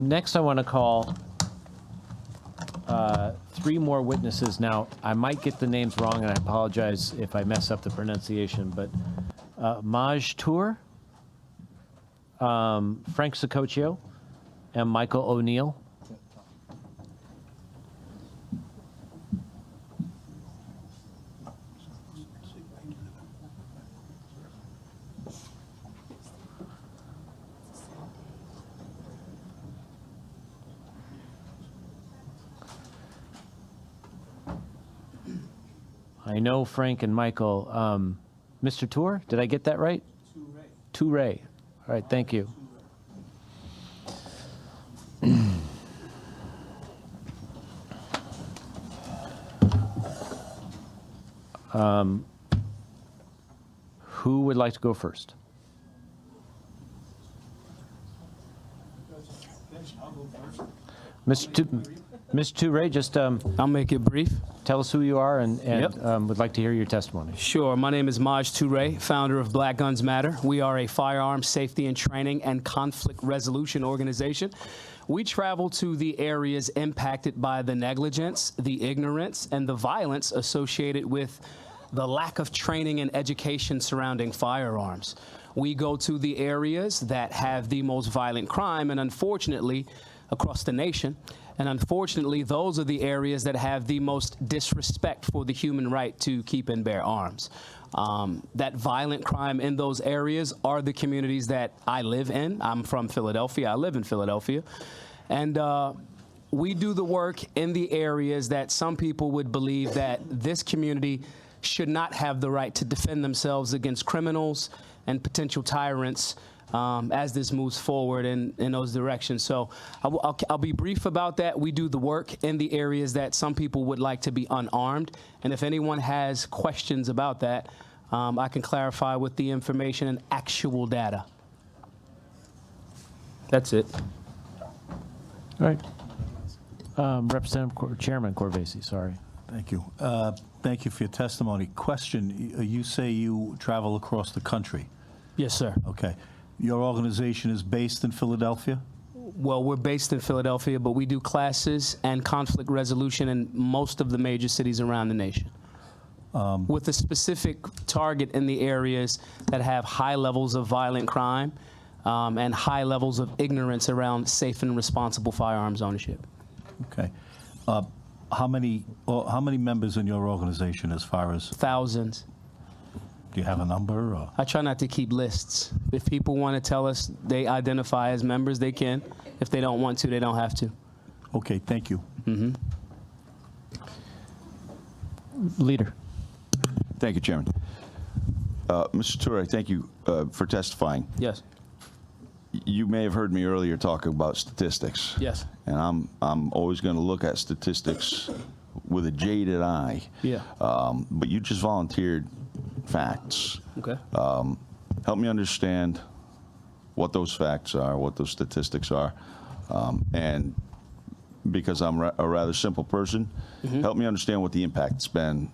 Next, I want to call three more witnesses. Now, I might get the names wrong, and I apologize if I mess up the pronunciation, but Maj Toure, Frank Sicoccio, and Michael O'Neill. I know Frank and Michael. Mr. Toure, did I get that right? Toure. All right, thank you. Who would like to go first? Mr. Toure, just I'll make it brief. tell us who you are and Yep. would like to hear your testimony. Sure. My name is Maj Toure, founder of Black Guns Matter. We are a firearms safety and training and conflict resolution organization. We travel to the areas impacted by the negligence, the ignorance, and the violence associated with the lack of training and education surrounding firearms. We go to the areas that have the most violent crime, and unfortunately, across the nation. And unfortunately, those are the areas that have the most disrespect for the human right to keep and bear arms. That violent crime in those areas are the communities that I live in. I'm from Philadelphia. I live in Philadelphia. And we do the work in the areas that some people would believe that this community should not have the right to defend themselves against criminals and potential tyrants as this moves forward in those directions. So I'll be brief about that. We do the work in the areas that some people would like to be unarmed. And if anyone has questions about that, I can clarify with the information and actual data. That's it. All right. Chairman Corvese, sorry. Thank you. Thank you for your testimony. Question, you say you travel across the country. Yes, sir. Okay. Your organization is based in Philadelphia? Well, we're based in Philadelphia, but we do classes and conflict resolution in most of the major cities around the nation. With a specific target in the areas that have high levels of violent crime and high levels of ignorance around safe and responsible firearms ownership. Okay. How many members in your organization as far as? Thousands. Do you have a number? Or? I try not to keep lists. If people want to tell us they identify as members, they can. If they don't want to, they don't have to. Okay, thank you. Mm-hmm. Leader. Thank you, Chairman. Mr. Toure, thank you for testifying. Yes. You may have heard me earlier talk about statistics. Yes. And I'm always going to look at statistics with a jaded eye. Yeah. But you just volunteered facts. Okay. Help me understand what those facts are, what those statistics are. And because I'm a rather simple person, help me understand what the impact's been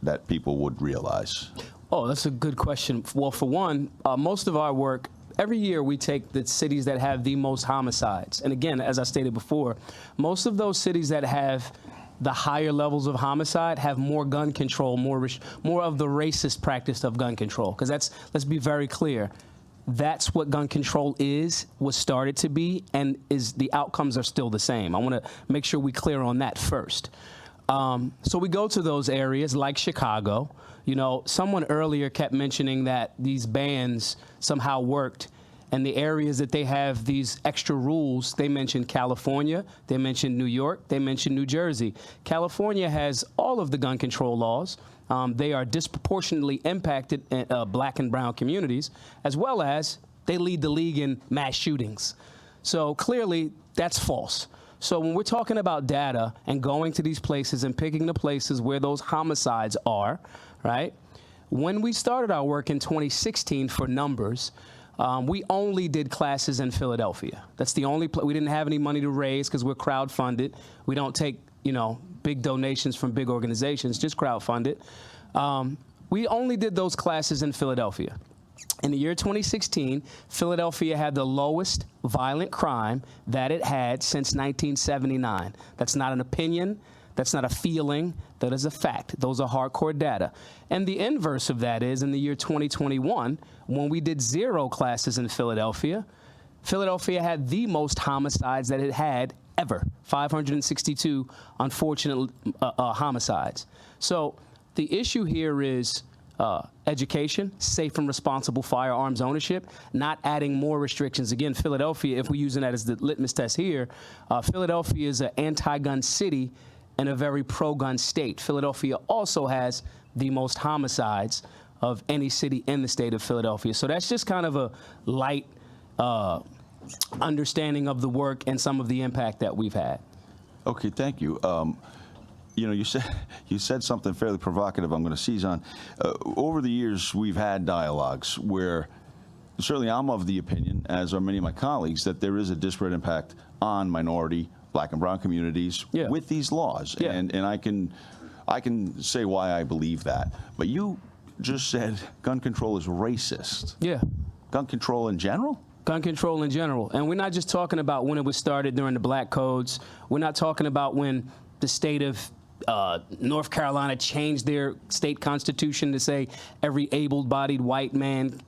that people would realize. Oh, that's a good question. Well, for one, most of our work, every year we take the cities that have the most homicides. And again, as I stated before, most of those cities that have the higher levels of homicide have more gun control, more of the racist practice of gun control. Because let's be very clear, that's what gun control was started to be, and the outcomes are still the same. I want to make sure we clear on that first. So we go to those areas like Chicago. You know, someone earlier kept mentioning that these bans somehow worked. And the areas that they have these extra rules, they mentioned California, they mentioned New York, they mentioned New Jersey. California has all of the gun control laws. They are disproportionately impacted in black and brown communities, as well as they lead the league in mass shootings. So clearly, that's false. So when we're talking about data and going to these places and picking the places where those homicides are, right? When we started our work in 2016 for numbers, we only did classes in Philadelphia. That's the only place. We didn't have any money to raise because we're crowdfunded. We don't take, big donations from big organizations, just crowdfunded. We only did those classes in Philadelphia. In the year 2016, Philadelphia had the lowest violent crime that it had since 1979. That's not an opinion. That's not a feeling. That is a fact. Those are hardcore data. And the inverse of that is in the year 2021, when we did 0 classes in Philadelphia, Philadelphia had the most homicides that it had ever, 562 unfortunate homicides. So the issue here is education, safe and responsible firearms ownership, not adding more restrictions. Again, Philadelphia, if we're using that as the litmus test here, Philadelphia is an anti-gun city and a very pro-gun state. Philadelphia also has the most homicides of any city in the state of Philadelphia. So that's just kind of a light understanding of the work and some of the impact that we've had. Okay, thank you. You know, you said something fairly provocative I'm going to seize on. Over the years, we've had dialogues where certainly I'm of the opinion, as are many of my colleagues, that there is a disparate impact on minority, Black and brown communities with these laws. Yeah. And I can say why I believe that. But you just said gun control is racist. Yeah. Gun control in general? Gun control in general. And we're not just talking about when it was started during the Black Codes. We're not talking about when the state of North Carolina changed their state constitution to say every able-bodied white man,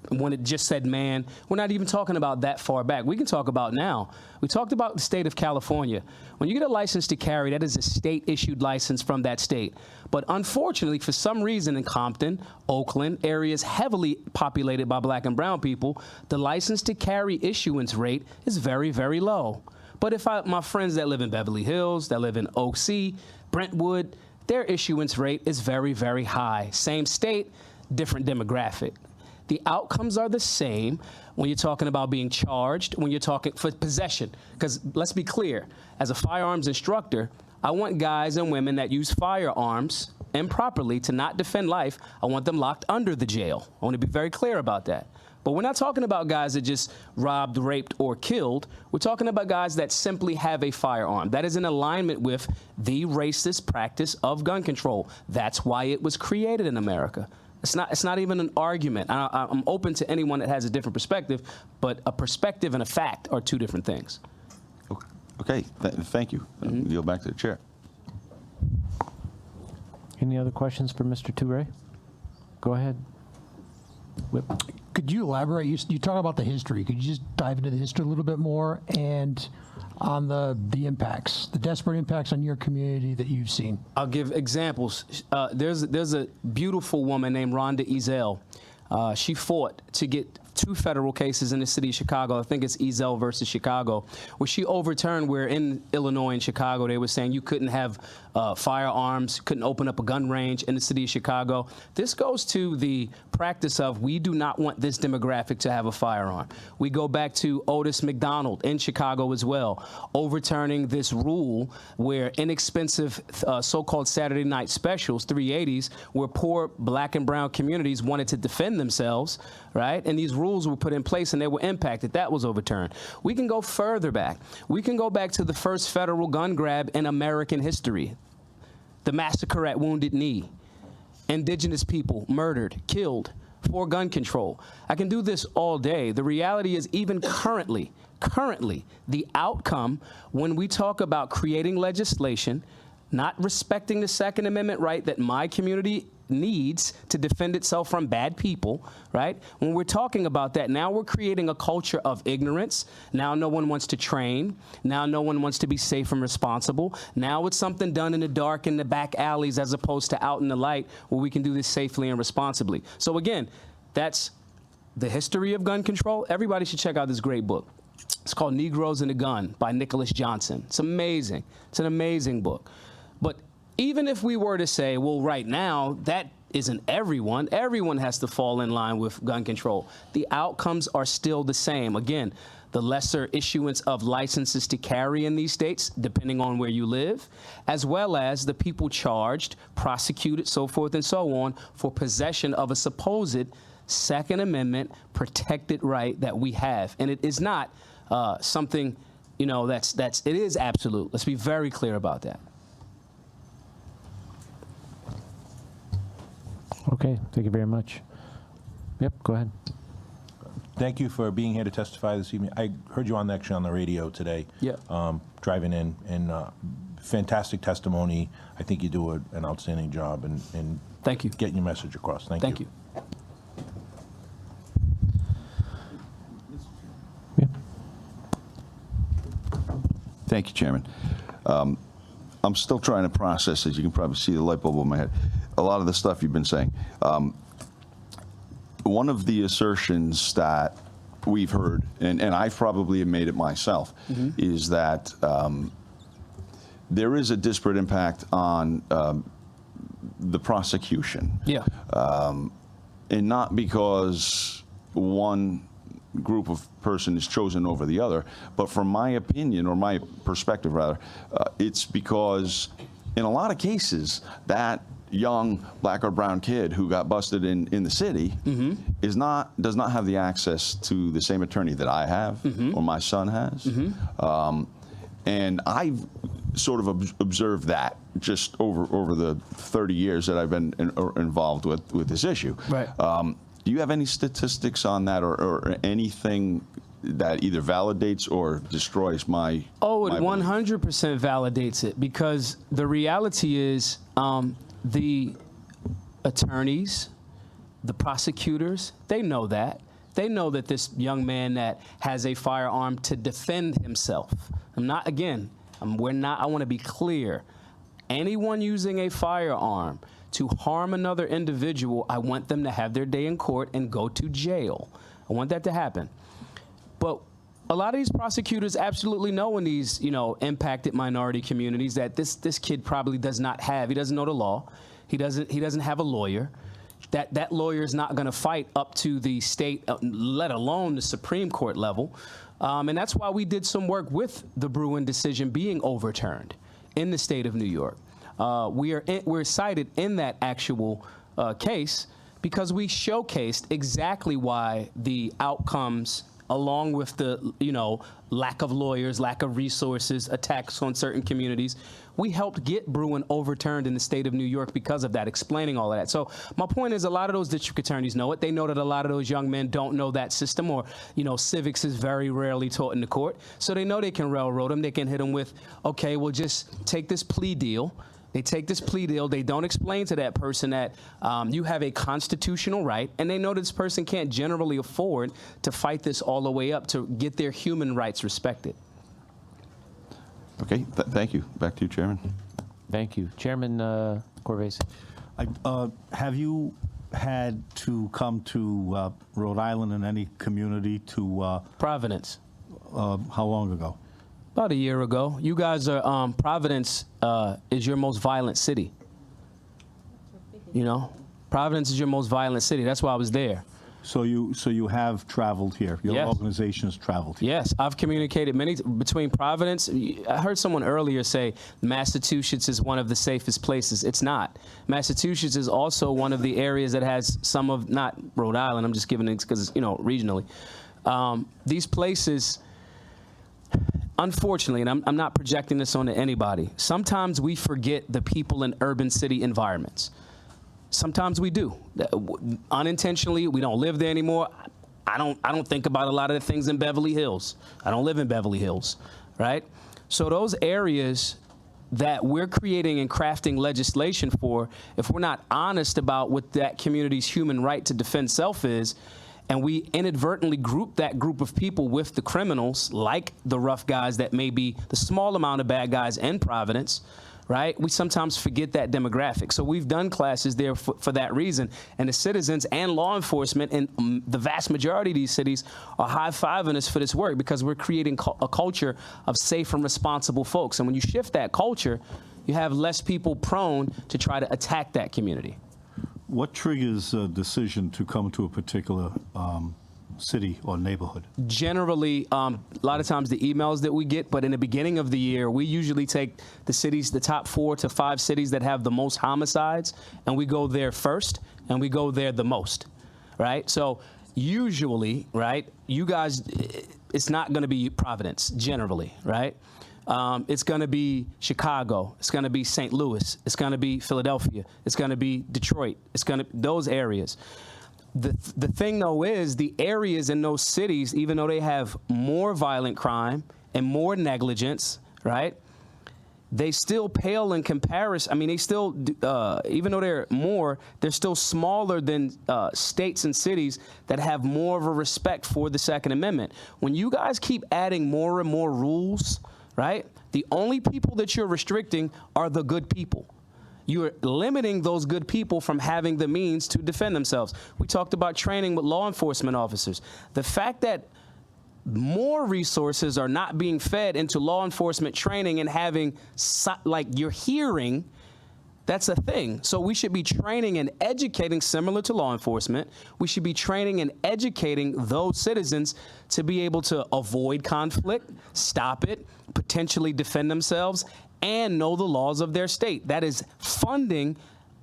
when it just said man. We're not even talking about that far back. We can talk about now. We talked about the state of California. When you get a license to carry, that is a state-issued license from that state. But unfortunately, for some reason in Compton, Oakland, areas heavily populated by Black and brown people, the license to carry issuance rate is very, very low. But if my friends that live in Beverly Hills, that live in Oak C, Brentwood, their issuance rate is very, very high. Same state, different demographic. The outcomes are the same when you're talking about being charged, when you're talking for possession. Because let's be clear, as a firearms instructor, I want guys and women that use firearms improperly to not defend life. I want them locked under the jail. I want to be very clear about that. But we're not talking about guys that just robbed, raped, or killed. We're talking about guys that simply have a firearm. That is in alignment with the racist practice of gun control. That's why it was created in America. It's not even an argument. I'm open to anyone that has a different perspective, but a perspective and a fact are two different things. Okay, thank you. Yield back to the chair. Any other questions for Mr. Toure? Go ahead. Whip. Could you elaborate? You talk about the history. Could you just dive into the history a little bit more and on the impacts, the desperate impacts on your community that you've seen? I'll give examples. There's a beautiful woman named Rhonda Ezell. She fought to get 2 federal cases in the city of Chicago. I think it's Ezell versus Chicago, where she overturned where in Illinois and Chicago they were saying you couldn't have firearms, couldn't open up a gun range in the city of Chicago. This goes to the practice of we do not want this demographic to have a firearm. We go back to Otis McDonald in Chicago as well, overturning this rule where inexpensive so-called Saturday night specials, 380s, where poor Black and brown communities wanted to defend themselves, right? And these rules were put in place and they were impacted. That was overturned. We can go further back. We can go back to the first federal gun grab in American history, the massacre at Wounded Knee. Indigenous people murdered, killed for gun control. I can do this all day. The reality is even currently, the outcome when we talk about creating legislation, not respecting the Second Amendment right that my community needs to defend itself from bad people, right? When we're talking about that, now we're creating a culture of ignorance. Now no one wants to train. Now no one wants to be safe and responsible. Now it's something done in the dark in the back alleys as opposed to out in the light where we can do this safely and responsibly. So again, that's the history of gun control. Everybody should check out this great book. It's called Negroes and the Gun by Nicholas Johnson. It's amazing. It's an amazing book. But even if we were to say, well, right now, that isn't everyone. Everyone has to fall in line with gun control. The outcomes are still the same. Again, the lesser issuance of licenses to carry in these states, depending on where you live, as well as the people charged, prosecuted, so forth and so on, for possession of a supposed Second Amendment protected right that we have. And it is not something, you know, it is absolute. Let's be very clear about that. Okay, thank you very much. Yep, go ahead. Thank you for being here to testify this evening. I heard you actually on the radio today. Yeah. Driving in, and fantastic testimony. I think you do an outstanding job in Thank you. getting your message across. Thank you. Thank you. Thank you, Chairman. I'm still trying to process, as you can probably see the light bulb in my head, a lot of the stuff you've been saying. One of the assertions that we've heard, and I've probably made it myself, is that there is a disparate impact on the prosecution. Yeah. And not because one group of person is chosen over the other, but from my opinion, or my perspective rather, it's because in a lot of cases that young black or brown kid who got busted in the city does not have the access to the same attorney that I have or my son has. And I've sort of observed that just over the 30 years that I've been involved with this issue. Right. Do you have any statistics on that, or anything that either validates or destroys my? Oh, it my belief? 100% validates it, because the reality is the attorneys, the prosecutors, they know that. They know that this young man that has a firearm to defend himself. I want to be clear. Anyone using a firearm to harm another individual, I want them to have their day in court and go to jail. I want that to happen. But a lot of these prosecutors absolutely know in these, impacted minority communities that this kid probably he doesn't know the law. He doesn't have a lawyer. That lawyer is not going to fight up to the state, let alone the Supreme Court level. And that's why we did some work with the Bruen decision being overturned in the state of New York. We're cited in that actual case because we showcased exactly why the outcomes, along with the lack of lawyers, lack of resources, attacks on certain communities, we helped get Bruen overturned in the state of New York because of that, explaining all of that. So my point is, a lot of those district attorneys know it. They know that a lot of those young men don't know that system, or civics is very rarely taught in the court. So they know they can railroad them. They can hit them with, okay, well, just take this plea deal. They take this plea deal. They don't explain to that person that you have a constitutional right, and they know this person can't generally afford to fight this all the way up to get their human rights respected. Okay, thank you. Back to you, Chairman. Thank you. Chairman Corvese. Have you had to come to Rhode Island in any community to, Providence. how long ago? About a year ago. You guys are, Providence is your most violent city. Providence is your most violent city. That's why I was there. So you have traveled here. Your Yes. organization has traveled here. Yes, I've communicated between Providence. I heard someone earlier say Massachusetts is one of the safest places. It's not. Massachusetts is also one of the areas that has some of, not Rhode Island, I'm just giving it because it's, regionally. These places, unfortunately, and I'm not projecting this onto anybody, sometimes we forget the people in urban city environments. Sometimes we do. Unintentionally, we don't live there anymore. I don't think about a lot of the things in Beverly Hills. I don't live in Beverly Hills, right? So those areas that we're creating and crafting legislation for, if we're not honest about what that community's human right to defend self is, and we inadvertently group that group of people with the criminals, like the rough guys that may be the small amount of bad guys in Providence, right? We sometimes forget that demographic. So we've done classes there for that reason. And the citizens and law enforcement in the vast majority of these cities are high-fiving us for this work, because we're creating a culture of safe and responsible folks. And when you shift that culture, you have less people prone to try to attack that community. What triggers a decision to come to a particular city or neighborhood? Generally, a lot of times the emails that we get, but in the beginning of the year, we usually take the top 4 to 5 cities that have the most homicides, and we go there first, and we go there the most, right? So usually, right, you guys, it's not going to be Providence, generally, right? It's going to be Chicago. It's going to be St. Louis. It's going to be Philadelphia. It's going to be Detroit. It's going to those areas. The thing, though, is the areas in those cities, even though they have more violent crime and more negligence, right, they still pale in comparison. I mean, they still, even though they're still smaller than states and cities that have more of a respect for the Second Amendment. When you guys keep adding more and more rules, right, the only people that you're restricting are the good people. You're limiting those good people from having the means to defend themselves. We talked about training with law enforcement officers. The fact that more resources are not being fed into law enforcement training and having, like, your hearing, that's a thing. So we should be training and educating, similar to law enforcement. We should be training and educating those citizens to be able to avoid conflict, stop it, potentially defend themselves, and know the laws of their state. That is funding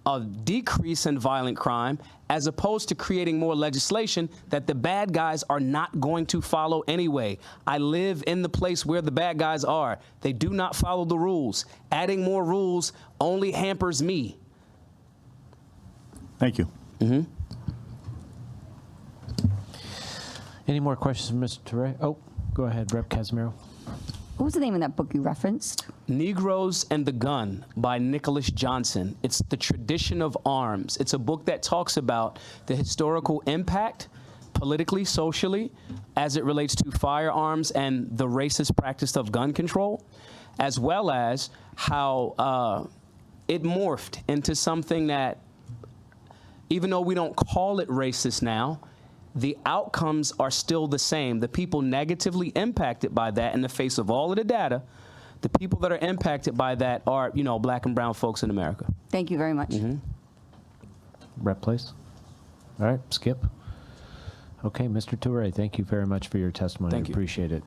a decrease in violent crime, as opposed to creating more legislation that the bad guys are not going to follow anyway. I live in the place where the bad guys are. They do not follow the rules. Adding more rules only hampers me. Thank you. Any more questions from Mr. Toure? Oh, go ahead, Rep. Casimiro. What was the name of that book you referenced? Negroes and the Gun by Nicholas Johnson. It's The Tradition of Arms. It's a book that talks about the historical impact, politically, socially, as it relates to firearms and the racist practice of gun control, as well as how it morphed into something that, even though we don't call it racist now, the outcomes are still the same. The people negatively impacted by that, in the face of all of the data, the people that are impacted by that are, you know, black and brown folks in America. Thank you very much. Rep, please. All right, Skip. Okay, Mr. Toure, thank you very much for your testimony. Thank you. Appreciate it.